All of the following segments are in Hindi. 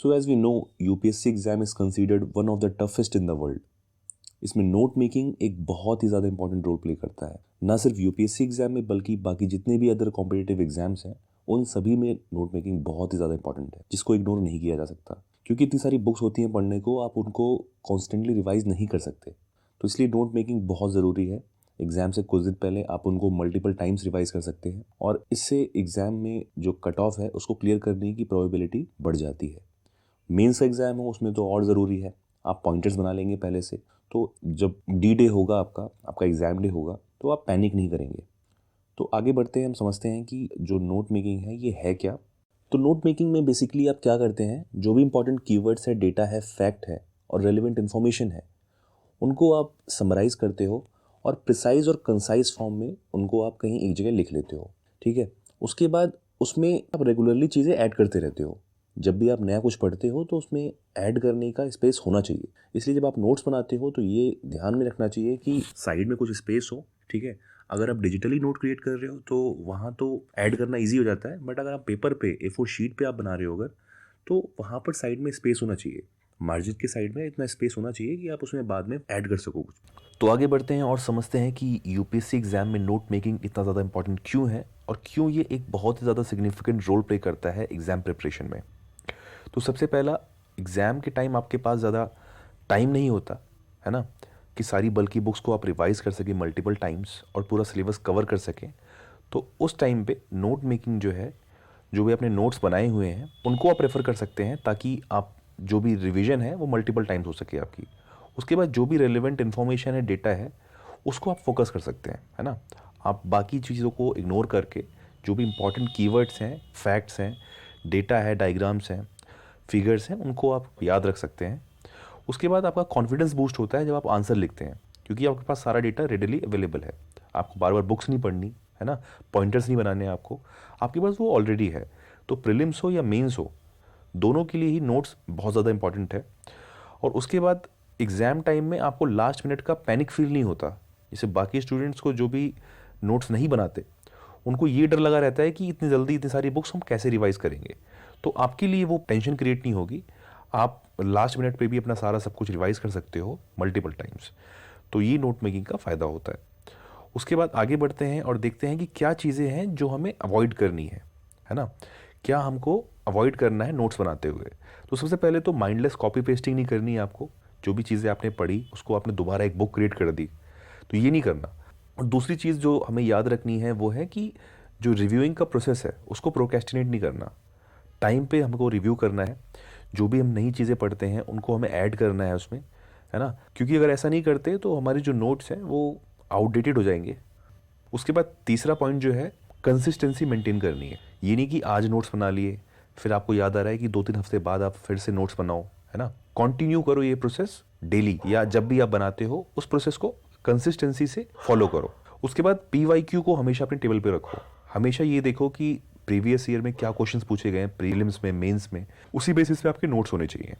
So as we know, UPSC exam is considered one of the toughest in the world. इसमें नोट मेकिंग एक बहुत ही ज़्यादा इंपॉर्टेंट रोल प्ले करता है, ना सिर्फ यूपीएससी एग्जाम में बल्कि बाकी जितने भी अदर कॉम्पिटिटिव एग्जाम्स हैं उन सभी में नोट मेकिंग बहुत ही ज़्यादा इंपॉर्टेंट है, जिसको इग्नोर नहीं किया जा सकता। क्योंकि इतनी सारी बुक्स होती हैं पढ़ने को, आप उनको कॉन्स्टेंटली रिवाइज नहीं कर सकते, तो इसलिए नोट मेकिंग बहुत ज़रूरी है। एग्जाम से कुछ दिन पहले आप उनको मल्टीपल टाइम्स रिवाइज कर सकते हैं और इससे एग्जाम में जो कट ऑफ है उसको क्लियर करने की प्रोबेबिलिटी बढ़ जाती है। मेंस का एग्जाम हो उसमें तो और ज़रूरी है, आप पॉइंटर्स बना लेंगे पहले से, तो जब डी डे होगा आपका एग्ज़ाम डे होगा तो आप पैनिक नहीं करेंगे। तो आगे बढ़ते हैं, हम समझते हैं कि जो नोट मेकिंग है ये है क्या। तो नोट मेकिंग में बेसिकली आप क्या करते हैं, जो भी इंपॉर्टेंट कीवर्ड्स है, डेटा है, फैक्ट है और रेलिवेंट इन्फॉर्मेशन है, उनको आप समराइज़ करते हो और प्रिसाइज और कंसाइज फॉर्म में उनको आप कहीं एक जगह लिख लेते हो। ठीक है, उसके बाद उसमें आप रेगुलरली चीज़ें ऐड करते रहते हो। जब भी आप नया कुछ पढ़ते हो तो उसमें ऐड करने का स्पेस होना चाहिए। इसलिए जब आप नोट्स बनाते हो तो ये ध्यान में रखना चाहिए कि साइड में कुछ स्पेस हो। ठीक है, अगर आप डिजिटली नोट क्रिएट कर रहे हो तो वहाँ तो ऐड करना ईजी हो जाता है, बट अगर आप पेपर पे A4 शीट पे आप बना रहे हो अगर, तो वहाँ पर साइड में स्पेस होना चाहिए। मार्जिन के साइड में इतना स्पेस होना चाहिए कि आप उसमें बाद में ऐड कर सको कुछ। तो आगे बढ़ते हैं और समझते हैं कि यूपीएससी एग्जाम में नोट मेकिंग इतना ज़्यादा इंपॉर्टेंट क्यों है और क्यों ये एक बहुत ही ज़्यादा सिग्निफिकेंट रोल प्ले करता है एग्जाम प्रिपरेशन में। तो सबसे पहला, एग्ज़ाम के टाइम आपके पास ज़्यादा टाइम नहीं होता है ना, कि सारी बल्कि बुक्स को आप रिवाइज कर सकें मल्टीपल टाइम्स और पूरा सिलेबस कवर कर सकें। तो उस टाइम पे नोट मेकिंग जो है, जो भी आपने नोट्स बनाए हुए हैं उनको आप रेफ़र कर सकते हैं, ताकि आप जो भी रिवीजन है वो मल्टीपल टाइम्स हो सके आपकी। उसके बाद जो भी रेलिवेंट इन्फॉर्मेशन है, डेटा है, उसको आप फोकस कर सकते हैं, है ना। आप बाकी चीज़ों को इग्नोर करके जो भी इंपॉर्टेंट कीवर्ड्स हैं, फैक्ट्स हैं, डेटा है, डायग्राम्स हैं, फिगर्स हैं, उनको आप याद रख सकते हैं। उसके बाद आपका कॉन्फिडेंस बूस्ट होता है जब आप आंसर लिखते हैं, क्योंकि आपके पास सारा डेटा रेडिली अवेलेबल है। आपको बार बार बुक्स नहीं पढ़नी है ना, पॉइंटर्स नहीं बनाने आपको, आपके पास वो ऑलरेडी है। तो प्रीलिम्स हो या मेंस हो, दोनों के लिए ही नोट्स बहुत ज़्यादा इंपॉर्टेंट है। और उसके बाद एग्ज़ाम टाइम में आपको लास्ट मिनट का पैनिक फील नहीं होता। जैसे बाकी स्टूडेंट्स को जो भी नोट्स नहीं बनाते, उनको ये डर लगा रहता है कि इतनी जल्दी इतनी सारी बुक्स हम कैसे रिवाइज करेंगे। तो आपके लिए वो टेंशन क्रिएट नहीं होगी, आप लास्ट मिनट पे भी अपना सारा सब कुछ रिवाइज कर सकते हो मल्टीपल टाइम्स। तो ये नोट मेकिंग का फ़ायदा होता है। उसके बाद आगे बढ़ते हैं और देखते हैं कि क्या चीज़ें हैं जो हमें अवॉइड करनी है ना। क्या हमको अवॉइड करना है नोट्स बनाते हुए। तो सबसे पहले तो माइंडलेस कॉपी पेस्टिंग नहीं करनी है आपको। जो भी चीज़ें आपने पढ़ी उसको आपने दोबारा एक बुक क्रिएट कर दी, तो ये नहीं करना। और दूसरी चीज़ जो हमें याद रखनी है वो है कि जो रिव्यूइंग का प्रोसेस है उसको प्रोक्रेस्टिनेट नहीं करना। टाइम पे हमको रिव्यू करना है, जो भी हम नई चीज़ें पढ़ते हैं उनको हमें ऐड करना है उसमें, है ना। क्योंकि अगर ऐसा नहीं करते तो हमारी जो नोट्स हैं वो आउटडेटेड हो जाएंगे। उसके बाद तीसरा पॉइंट जो है, कंसिस्टेंसी मेंटेन करनी है। ये नहीं कि आज नोट्स बना लिए फिर आपको याद आ रहा है कि 2-3 हफ्ते बाद आप फिर से नोट्स बनाओ, है ना। कंटिन्यू करो ये प्रोसेस डेली, या जब भी आप बनाते हो उस प्रोसेस को कंसिस्टेंसी से फॉलो करो। उसके बाद PYQ को हमेशा अपने टेबल पे रखो। हमेशा ये देखो कि प्रीवियस ईयर में क्या क्वेश्चंस पूछे गए हैं, प्रीलिम्स में, मेंस में, उसी बेसिस पे आपके नोट्स होने चाहिए।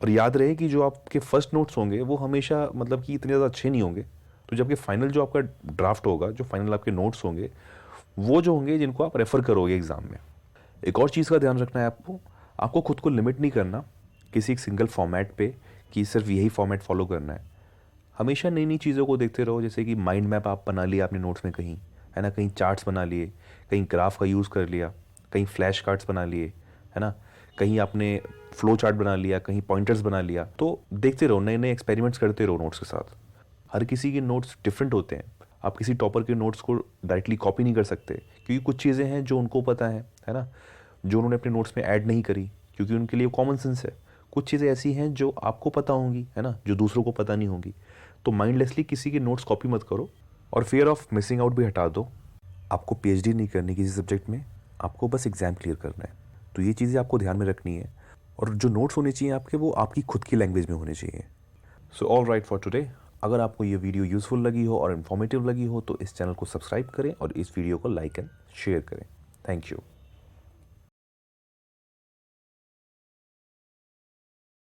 और याद रहे कि जो आपके फर्स्ट नोट्स होंगे वो हमेशा मतलब कि इतने ज़्यादा अच्छे नहीं होंगे। तो जबकि फाइनल जो आपका ड्राफ्ट होगा, जो फाइनल आपके नोट्स होंगे, वो जो होंगे जिनको आप रेफ़र करोगे एग्ज़ाम में। एक और चीज़ का ध्यान रखना है आपको, आपको खुद को लिमिट नहीं करना किसी एक सिंगल फॉर्मेट पे कि सिर्फ यही फॉर्मेट फॉलो करना है। हमेशा नई नई चीज़ों को देखते रहो। जैसे कि माइंड मैप आप बना लिया आपने नोट्स में कहीं, है ना, कहीं चार्ट्स बना लिए, कहीं ग्राफ का यूज़ कर लिया, कहीं फ्लैश कार्ड्स बना लिए, है ना, कहीं आपने फ्लो चार्ट बना लिया, कहीं पॉइंटर्स बना लिया। तो देखते रहो, नए नए एक्सपेरिमेंट्स करते रहो नोट्स के साथ। हर किसी के नोट्स डिफरेंट होते हैं। आप किसी टॉपर के नोट्स को डायरेक्टली कॉपी नहीं कर सकते, क्योंकि कुछ चीज़ें हैं जो उनको पता है ना, जो उन्होंने अपने नोट्स में ऐड नहीं करी, क्योंकि उनके लिए कॉमन सेंस है। कुछ चीज़ें ऐसी हैं जो आपको पता होंगी, है ना, जो दूसरों को पता नहीं होंगी। तो माइंडलेसली किसी के नोट्स कॉपी मत करो, और फियर ऑफ मिसिंग आउट भी हटा दो। आपको PhD नहीं करनी किसी सब्जेक्ट में, आपको बस एग्ज़ाम क्लियर करना है। तो ये चीज़ें आपको ध्यान में रखनी है। और जो नोट्स होने चाहिए आपके, वो आपकी खुद की लैंग्वेज में होने चाहिए। So all right for today. अगर आपको ये वीडियो यूज़फुल लगी हो और इन्फॉर्मेटिव लगी हो तो इस चैनल को सब्सक्राइब करें और इस वीडियो को लाइक एंड शेयर करें। Thank you.